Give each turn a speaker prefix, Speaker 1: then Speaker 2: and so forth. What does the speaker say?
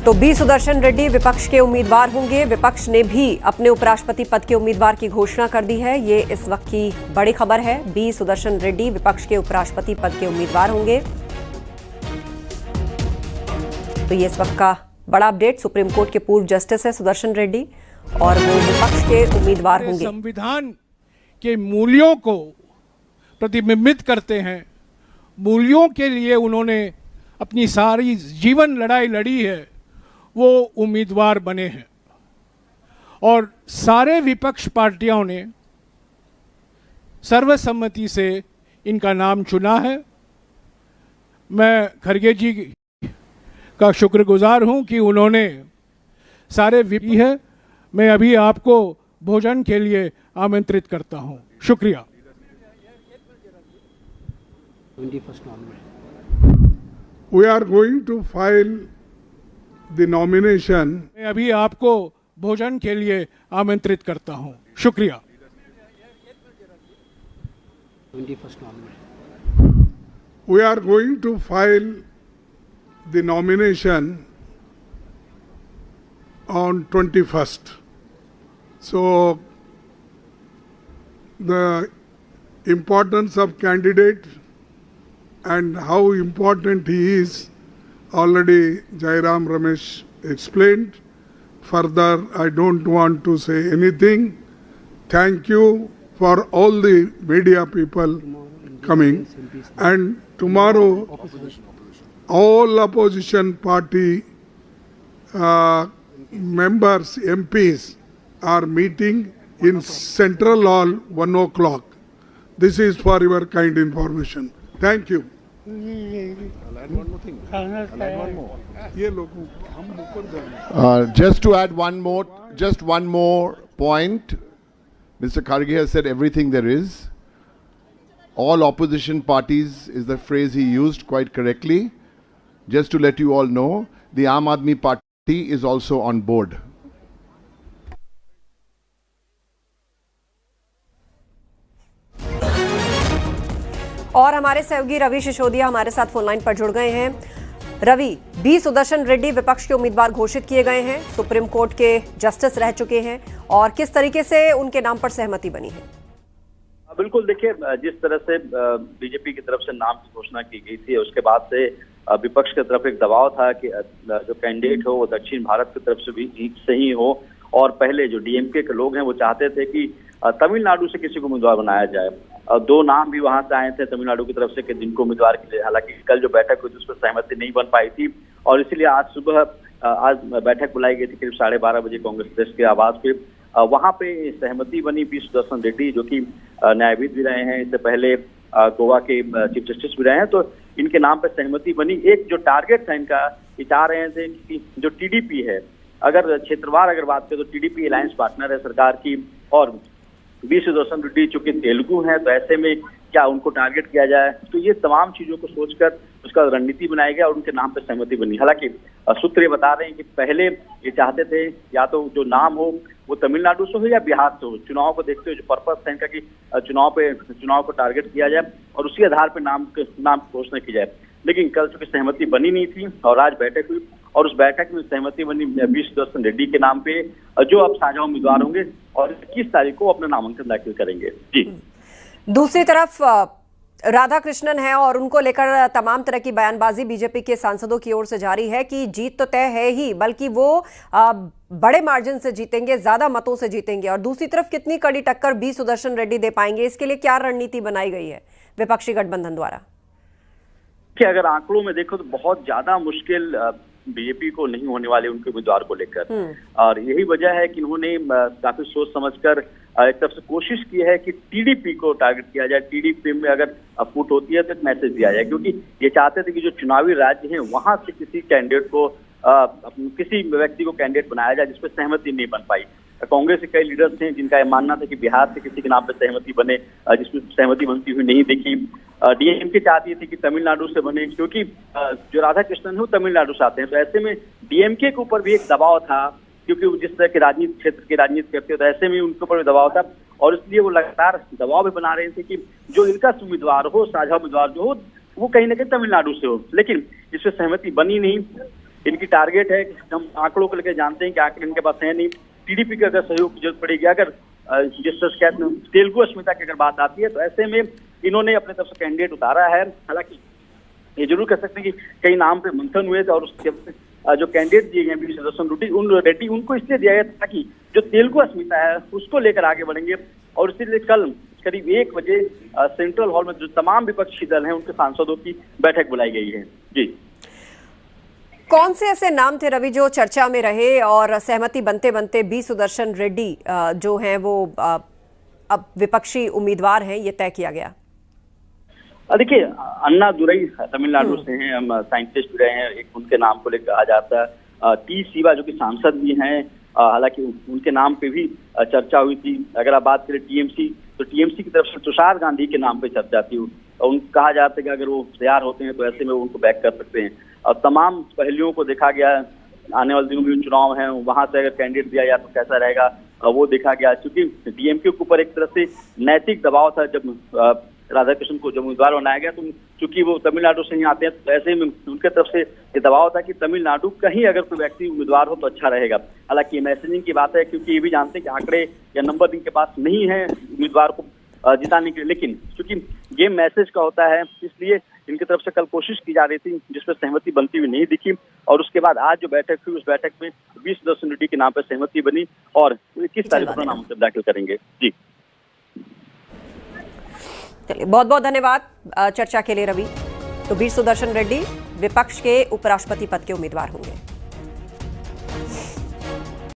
Speaker 1: तो बी सुदर्शन रेड्डी विपक्ष के उम्मीदवार होंगे। विपक्ष ने भी अपने उपराष्ट्रपति पद के उम्मीदवार की घोषणा कर दी है। ये इस वक्त की बड़ी खबर है। बी सुदर्शन रेड्डी विपक्ष के उपराष्ट्रपति पद के उम्मीदवार होंगे। तो ये इस वक्त का बड़ा अपडेट। सुप्रीम कोर्ट के पूर्व जस्टिस है सुदर्शन रेड्डी और वो विपक्ष के उम्मीदवार होंगे।
Speaker 2: संविधान के मूल्यों को प्रतिबिंबित करते हैं। मूल्यों के लिए उन्होंने अपनी सारी जीवन लड़ाई लड़ी है, वो उम्मीदवार बने हैं और सारे विपक्ष पार्टियों ने सर्वसम्मति से इनका नाम चुना है। मैं खड़गे जी का शुक्रगुजार हूं कि उन्होंने सारे विपी है। मैं अभी आपको भोजन के लिए आमंत्रित करता हूं। शुक्रिया।
Speaker 3: We are going to file the nomination.
Speaker 2: मैं अभी आपको भोजन के लिए आमंत्रित करता हूं। शुक्रिया।
Speaker 3: We are going to file the nomination on 21st. So the importance of candidate and how important he is already Jairam Ramesh explained. Further, I don't want to say anything. Thank you for all the media people coming. And tomorrow, all opposition party members, MPs are meeting in Central Hall 1 o'clock. This is for your kind information. Thank you.
Speaker 4: Just to add one more point, Mr. Kharge has said everything there is. All opposition parties is the phrase he used quite correctly. Just to let you all know, the Aam Aadmi Party is also on board.
Speaker 1: और हमारे सहयोगी रवि सिसोदिया हमारे साथ phone line पर जुड़ गए हैं। Ravi, B Sudarshan Reddy विपक्ष के उम्मीदवार घोषित किए गए हैं, सुप्रीम कोर्ट के जस्टिस रह चुके हैं और किस तरीके से उनके नाम पर सहमति बनी है?
Speaker 5: बिल्कुल, देखिए, जिस तरह से बीजेपी की तरफ से नाम की घोषणा की गई थी, उसके बाद से विपक्ष की तरफ एक दबाव था कि जो कैंडिडेट हो वो दक्षिण भारत की तरफ से ही हो और पहले जो डीएमके के लोग हैं वो चाहते थे कि तमिलनाडु से किसी को उम्मीदवार बनाया जाए। दो नाम भी वहां से आए थे तमिलनाडु की तरफ से कि जिनको उम्मीदवार के लिए, हालांकि कल जो बैठक हुई थी उस पर सहमति नहीं बन पाई थी और इसीलिए आज सुबह बैठक बुलाई गई थी करीब 12:30 बजे कांग्रेस अध्यक्ष के आवास पे। वहां पे सहमति बनी। बी सुदर्शन रेड्डी जो कि न्यायविद भी रहे हैं, इससे पहले गोवा के चीफ जस्टिस भी रहे हैं, तो इनके नाम पर सहमति बनी। एक जो टारगेट था इनका, ये चाह रहे थे कि जो टीडीपी है, अगर क्षेत्रवार अगर बात करें तो टीडीपी अलायंस पार्टनर है सरकार की और बी सुदर्शन रेड्डी चूंकि तेलुगु हैं, तो ऐसे में क्या उनको टारगेट किया जाए, तो ये तमाम चीजों को सोचकर उसका रणनीति बनाया गया और उनके नाम पर सहमति बनी। हालांकि सूत्र ये बता रहे हैं कि पहले ये चाहते थे या तो जो नाम हो वो तमिलनाडु से हो या बिहार से हो। चुनाव को देखते हुए जो पर्पस है इनका कि चुनाव को टारगेट किया जाए और उसी आधार पर नाम घोषणा की जाए। लेकिन कल चूंकि सहमति बनी नहीं थी और आज बैठक हुई और उस बैठक में सहमति बनी बी सुदर्शन रेड्डी के नाम पे, जो अब साझा उम्मीदवार होंगे और 21 तारीख को अपना नामांकन दाखिल करेंगे। जी, दूसरी तरफ
Speaker 1: राधाकृष्णन है और उनको लेकर तमाम तरह की बयानबाजी बीजेपी के सांसदों की ओर से जारी है कि जीत तो तय है ही, बल्कि वो बड़े मार्जिन से जीतेंगे, ज्यादा मतों से जीतेंगे। और दूसरी तरफ कितनी कड़ी टक्कर बी सुदर्शन रेड्डी दे पाएंगे, इसके लिए क्या रणनीति बनाई गई है विपक्षी गठबंधन द्वारा?
Speaker 5: कि अगर आंकड़ों में देखो तो बहुत ज्यादा मुश्किल बीजेपी को नहीं होने वाले उनके उम्मीदवार को लेकर, और यही वजह है कि उन्होंने काफी सोच समझकर एक तरफ से कोशिश की है कि टीडीपी को टारगेट किया जाए। टीडीपी में अगर फूट होती है तो एक मैसेज दिया जाए, क्योंकि ये चाहते थे कि जो चुनावी राज्य हैं वहां से किसी कैंडिडेट को किसी व्यक्ति को कैंडिडेट बनाया जाए जिसपे सहमति नहीं बन पाई। कांग्रेस के कई लीडर्स हैं जिनका यह मानना था कि बिहार से किसी के नाम पे सहमति बने, जिसमें सहमति बनती हुई नहीं दिखी। डीएमके चाहती थी कि तमिलनाडु से बने, क्योंकि जो राधाकृष्णन है वो तमिलनाडु से आते हैं, तो ऐसे में डीएमके के ऊपर भी एक दबाव था, क्योंकि वो जिस तरह के राजनीति क्षेत्र की राजनीति करते हैं, तो ऐसे में उनके ऊपर भी दबाव था और इसलिए वो लगातार दबाव भी बना रहे थे कि जो इनका उम्मीदवार हो, साझा उम्मीदवार जो हो, वो कहीं ना कहीं तमिलनाडु से हो। लेकिन इसमें सहमति बनी नहीं इनकी टारगेट है कि हम आंकड़ों को लेकर जानते हैं कि आंकड़े इनके पास है नहीं। टीडीपी का अगर सहयोग की जरूरत पड़ेगी, अगर जिस तरह से कहते हैं तेलुगु अस्मिता की अगर बात आती है, तो ऐसे में इन्होंने अपने तरफ से कैंडिडेट उतारा है। हालांकि ये जरूर कह सकते हैं कि कई नाम पे मंथन हुए थे और उसके जो कैंडिडेट दिए गए वी सुदर्शन रेड्डी उनको इसलिए दिया गया ताकि जो तेलुगु अस्मिता है उसको लेकर आगे बढ़ेंगे। और इसीलिए कल करीब 1 बजे सेंट्रल हॉल में जो तमाम विपक्षी दल हैं उनके सांसदों की बैठक बुलाई गई है। जी,
Speaker 1: कौन से ऐसे नाम थे रवि जो चर्चा में रहे और सहमति बनते बनते बी सुदर्शन रेड्डी जो हैं वो अब विपक्षी उम्मीदवार हैं, ये तय किया गया?
Speaker 5: देखिए, अन्ना दुरई तमिलनाडु से हैं, हम साइंटिस्ट भी रहे हैं, एक उनके नाम को लेकर कहा जाता है। टी सिवा जो कि सांसद भी हैं, हालांकि उनके नाम पे भी चर्चा हुई थी। अगर आप बात करें टीएमसी, तो टीएमसी की तरफ से तुषार गांधी के नाम पे चर्चा थी। उन कहा जाता है कि अगर वो तैयार होते हैं तो ऐसे में वो उनको बैक कर सकते हैं। और तमाम पहलुओं को देखा गया, आने वाले दिनों में चुनाव हैं, वहां से अगर कैंडिडेट दिया जाए तो कैसा रहेगा वो देखा गया। क्योंकि डीएमके के ऊपर एक तरह से नैतिक दबाव था जब राधाकृष्णन को जब उम्मीदवार बनाया गया, तो चूंकि वो तमिलनाडु से ही आते हैं, तो ऐसे में उनके तरफ से ये दबाव था कि तमिलनाडु कहीं अगर कोई व्यक्ति उम्मीदवार हो तो अच्छा रहेगा। हालांकि मैसेजिंग की बात है, क्योंकि ये भी जानते हैं कि आंकड़े या नंबर इनके पास नहीं है उम्मीदवार को जिताने के लिए, लेकिन क्योंकि गेम मैसेज का होता है इसलिए इनकी तरफ से कल कोशिश की जा रही थी, जिसमें सहमति बनती हुई नहीं दिखी। और उसके बाद आज जो बैठक हुई, उस बैठक में वी सुदर्शन रेड्डी के नाम पर सहमति बनी और 21 तारीख को नामांकन दाखिल करेंगे। जी,
Speaker 1: चलिए, बहुत बहुत धन्यवाद चर्चा के लिए रवि। तो वी सुदर्शन रेड्डी विपक्ष के उपराष्ट्रपति पद के उम्मीदवार होंगे।